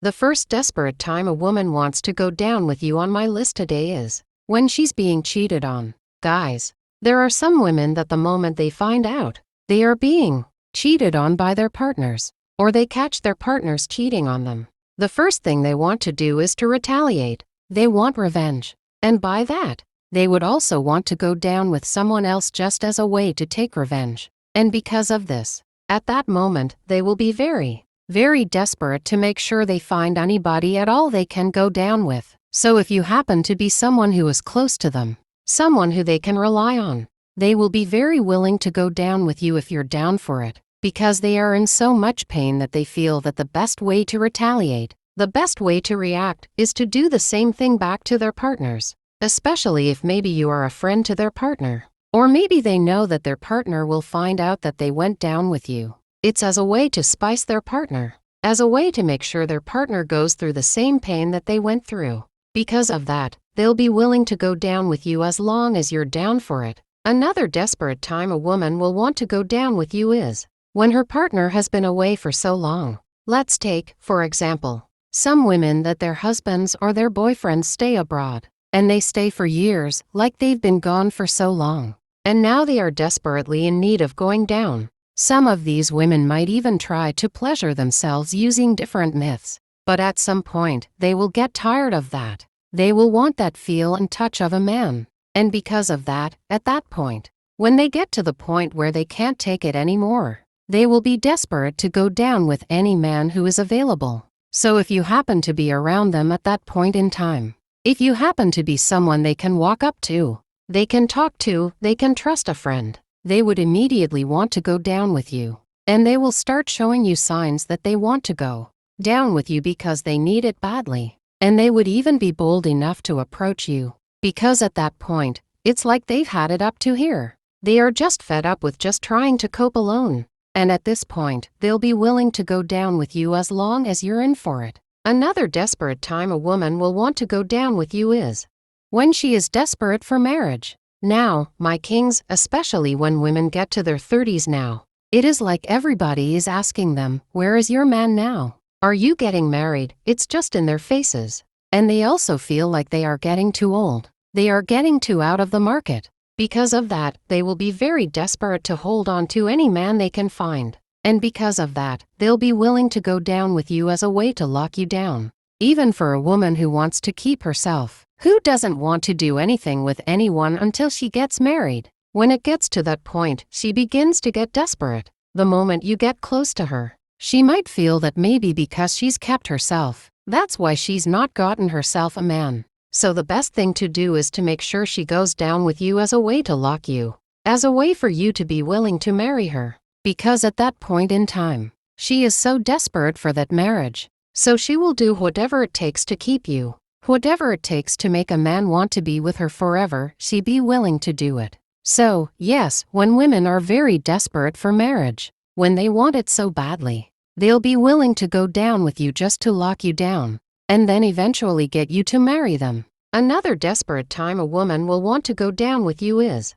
The first desperate time a woman wants to go down with you on my list today is when she's being cheated on. Guys, there are some women that the moment they find out they are being cheated on by their partners, or they catch their partners cheating on them, the first thing they want to do is to retaliate. They want revenge. And by that, they would also want to go down with someone else just as a way to take revenge. And because of this, at that moment, they will be very, very desperate to make sure they find anybody at all they can go down with. So if you happen to be someone who is close to them, someone who they can rely on, they will be very willing to go down with you if you're down for it, because they are in so much pain that they feel that the best way to retaliate, the best way to react, is to do the same thing back to their partners, especially if maybe you are a friend to their partner, or maybe they know that their partner will find out that they went down with you. It's as a way to spice their partner, as a way to make sure their partner goes through the same pain that they went through. Because of that, they'll be willing to go down with you as long as you're down for it. Another desperate time a woman will want to go down with you is when her partner has been away for so long. Let's take, for example, some women that their husbands or their boyfriends stay abroad, and they stay for years, like they've been gone for so long. And now they are desperately in need of going down. Some of these women might even try to pleasure themselves using different myths, but at some point, they will get tired of that. They will want that feel and touch of a man. And because of that, at that point, when they get to the point where they can't take it anymore, they will be desperate to go down with any man who is available. So if you happen to be around them at that point in time, if you happen to be someone they can walk up to, they can talk to, they can trust a friend, they would immediately want to go down with you. And they will start showing you signs that they want to go down with you because they need it badly. And they would even be bold enough to approach you. Because at that point, it's like they've had it up to here. They are just fed up with just trying to cope alone. And at this point, they'll be willing to go down with you as long as you're in for it. Another desperate time a woman will want to go down with you is when she is desperate for marriage. Now, my kings, especially when women get to their 30s now, it is like everybody is asking them, where is your man now? Are you getting married? It's just in their faces. And they also feel like they are getting too old. They are getting too out of the market. Because of that, they will be very desperate to hold on to any man they can find. And because of that, they'll be willing to go down with you as a way to lock you down. Even for a woman who wants to keep herself, who doesn't want to do anything with anyone until she gets married. When it gets to that point, she begins to get desperate. The moment you get close to her, she might feel that maybe because she's kept herself, that's why she's not gotten herself a man. So the best thing to do is to make sure she goes down with you as a way to lock you, as a way for you to be willing to marry her. Because at that point in time, she is so desperate for that marriage. So she will do whatever it takes to keep you. Whatever it takes to make a man want to be with her forever, she be willing to do it. So, yes, when women are very desperate for marriage, when they want it so badly, they'll be willing to go down with you just to lock you down, and then eventually get you to marry them. Another desperate time a woman will want to go down with you is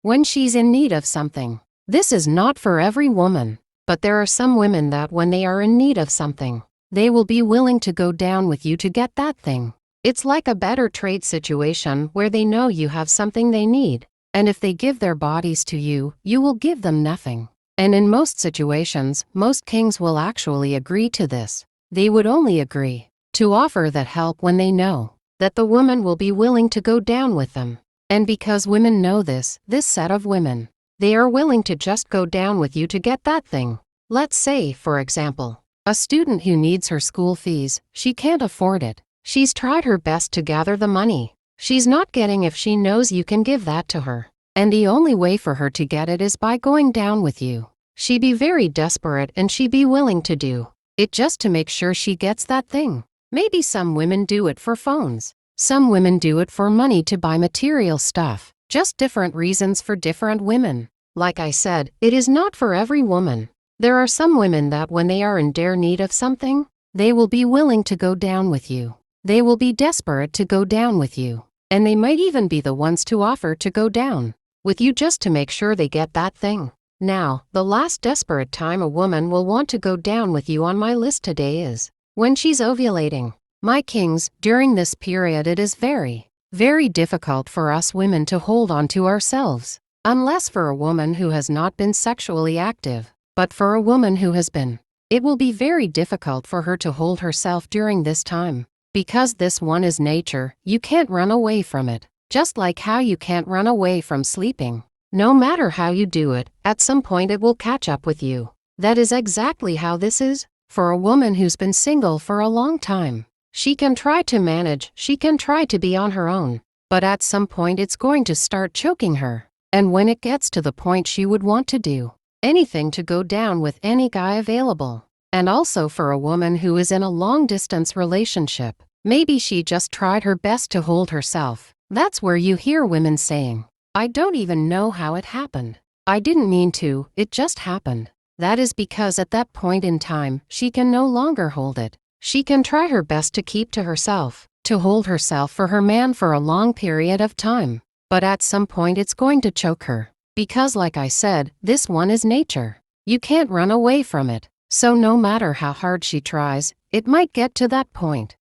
when she's in need of something. This is not for every woman, but there are some women that when they are in need of something, they will be willing to go down with you to get that thing. It's like a better trade situation where they know you have something they need, and if they give their bodies to you, you will give them nothing. And in most situations, most kings will actually agree to this. They would only agree to offer that help when they know that the woman will be willing to go down with them. And because women know this set of women, they are willing to just go down with you to get that thing. Let's say, for example, a student who needs her school fees, she can't afford it. She's tried her best to gather the money. She's not getting if she knows you can give that to her. And the only way for her to get it is by going down with you. She be very desperate and she be willing to do it just to make sure she gets that thing. Maybe some women do it for phones. Some women do it for money to buy material stuff. Just different reasons for different women. Like I said, it is not for every woman. There are some women that when they are in dire need of something, they will be willing to go down with you. They will be desperate to go down with you. And they might even be the ones to offer to go down with you just to make sure they get that thing. Now, the last desperate time a woman will want to go down with you on my list today is When she's ovulating. My kings, during this period it is very, very difficult for us women to hold on to ourselves. Unless for a woman who has not been sexually active. But for a woman who has been, it will be very difficult for her to hold herself during this time. Because this one is nature, you can't run away from it. Just like how you can't run away from sleeping. No matter how you do it, at some point it will catch up with you. That is exactly how this is. For a woman who's been single for a long time, she can try to manage, she can try to be on her own. But at some point it's going to start choking her. And when it gets to the point she would want to do anything to go down with any guy available. And also for a woman who is in a long-distance relationship, maybe she just tried her best to hold herself. That's where you hear women saying, "I don't even know how it happened. I didn't mean to, it just happened." That is because at that point in time, she can no longer hold it. She can try her best to keep to herself, to hold herself for her man for a long period of time. But at some point it's going to choke her. Because like I said, this one is nature. You can't run away from it. So no matter how hard she tries, it might get to that point.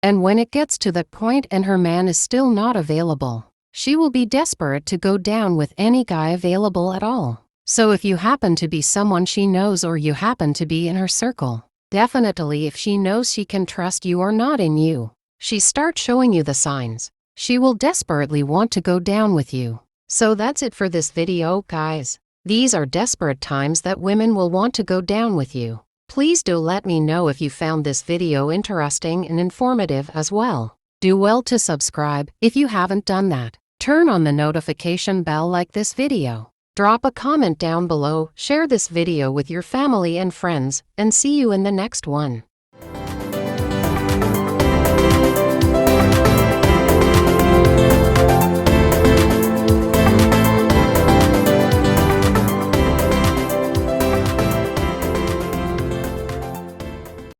And when it gets to that point and her man is still not available, she will be desperate to go down with any guy available at all. So if you happen to be someone she knows or you happen to be in her circle, definitely if she knows she can trust you or not in you, she starts showing you the signs. She will desperately want to go down with you. So that's it for this video, guys. These are desperate times that women will want to go down with you. Please do let me know if you found this video interesting and informative as well. Do well to subscribe if you haven't done that. Turn on the notification bell like this video. Drop a comment down below, share this video with your family and friends, and see you in the next one.